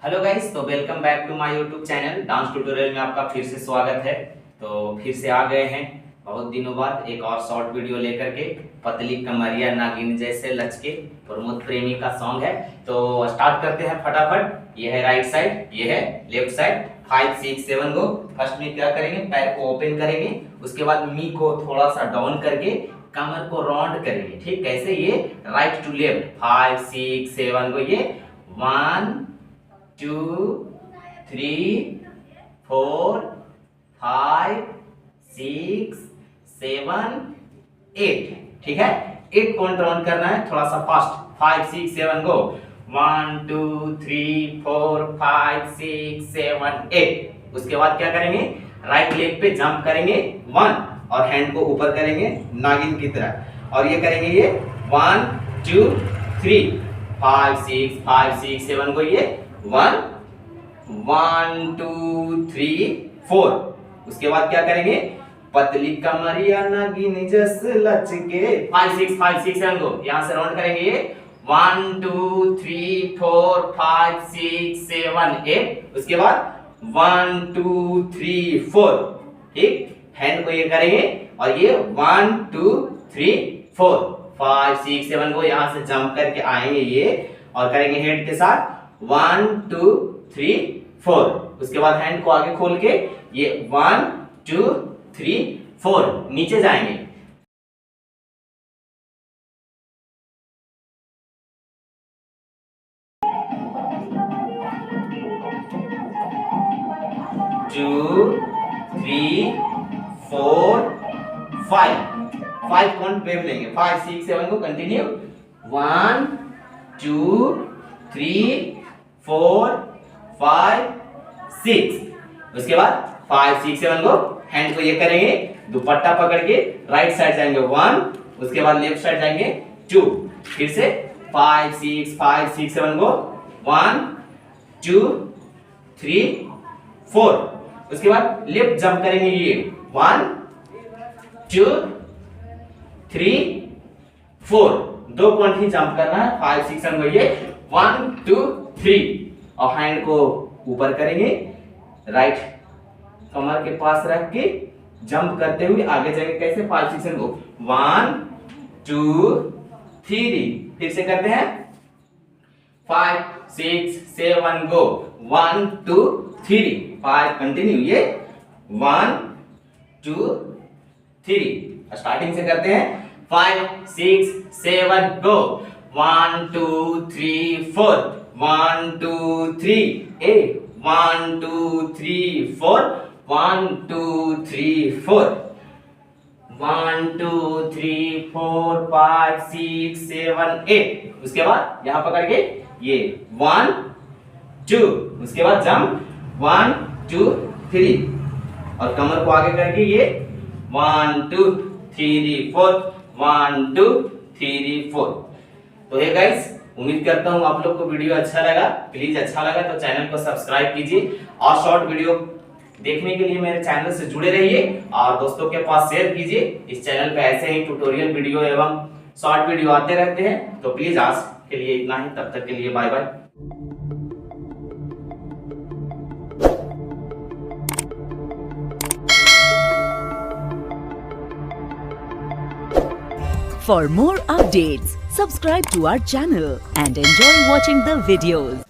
Hello guys, तो welcome back to my YouTube channel dance tutorial में आपका फिर से स्वागत है। तो फिर से आ गए हैं बहुत दिनों बाद एक और शॉर्ट वीडियो लेकर के। पतली कमरिया नागिन जैसे लचके प्रमोद प्रेमी का सॉन्ग है। तो स्टार्ट करते हैं फटाफट। ये है राइट साइड, ये है लेफ्ट साइड। 5 6 7 गो। फर्स्ट में क्या करेंगे, पैर को ओपन करेंगे, उसके बाद नी को थोड़ा सा डाउन करके कमर को राउंड करेंगे। ठीक, कैसे? ये राइट टू लेफ्ट 5 6 7 गो। ये 1 2 3 4 5 6 7 8। ठीक है, 8 काउंट डाउन करना है थोड़ा सा फास्ट। 5 6 7 गो। 1 2 3 4 5 6 7 8। उसके बाद क्या करेंगे, राइट लेग पे जंप करेंगे 1 और हैंड को ऊपर करेंगे नागिन की तरह, और ये करेंगे ये 1 2 3 5 6 7 को। ये 1 1 2 3 4। उसके बाद क्या करेंगे, पतली कमरिया नागिन जस लचके 5 6 7 को यहां से राउंड करेंगे। ये 1 2 3 4 5 6 7 8। उसके बाद 1 2 3 4। ठीक, हैंड को ये करेंगे और ये 1 2 3 4 5 6 7 को यहां से जंप करके आएंगे ये, और करेंगे हेड के साथ 1 2 3 4। उसके बाद हैंड को आगे खोल के ये 1 2 3 4 नीचे जाएंगे। 2 3 4 5 काउंट वेव लेंगे। 5 6 7 को कंटिन्यू। 1 2 3 4 5 6। उसके बाद 5 6 7 को हैंड को ये करेंगे, दुपट्टा पकड़ के राइट साइड जाएंगे 1, उसके बाद लेफ्ट साइड जाएंगे 2। फिर से 5 6 7 को 1 2 3 4। उसके बाद लेफ्ट जंप करेंगे ये 1 2 3 4। 2 पॉइंट ही जंप करना है। 5 6 7 को ये 1 2 3, और हैंड को ऊपर करेंगे, राइट कमर के पास रख के जंप करते हुए आगे जाएंगे। कैसे? 5 6 7 को 1 2 3। फिर से करते हैं 5 6 7 गो। 1 2 3 5 कंटिन्यू। ये 1 2 3। स्टार्टिंग से करते हैं 5 6 7 गो। 1 2 3 4 1 2 3 8 1 2 3 4 1 2 3 4 1 2 3 4 5 6 7 8। उसके बाद यहां पकड़ के ये 1 2। उसके बाद जंप 1 2 3, और कमर को आगे करके ये 1 2 3 4 1 2 3 4। तो हे गाइस, उम्मीद करता हूँ आप लोग को वीडियो अच्छा लगा। प्लीज अच्छा लगा तो चैनल को सब्सक्राइब कीजिए, और शॉर्ट वीडियो देखने के लिए मेरे चैनल से जुड़े रहिए, और दोस्तों के पास शेयर कीजिए। इस चैनल पे ऐसे ही ट्यूटोरियल वीडियो एवं शॉर्ट वीडियो आते रहते हैं। तो प्लीज आज के लिए इतना ही, तब तक के लिए bye bye. For more updates, subscribe to our channel and enjoy watching the videos.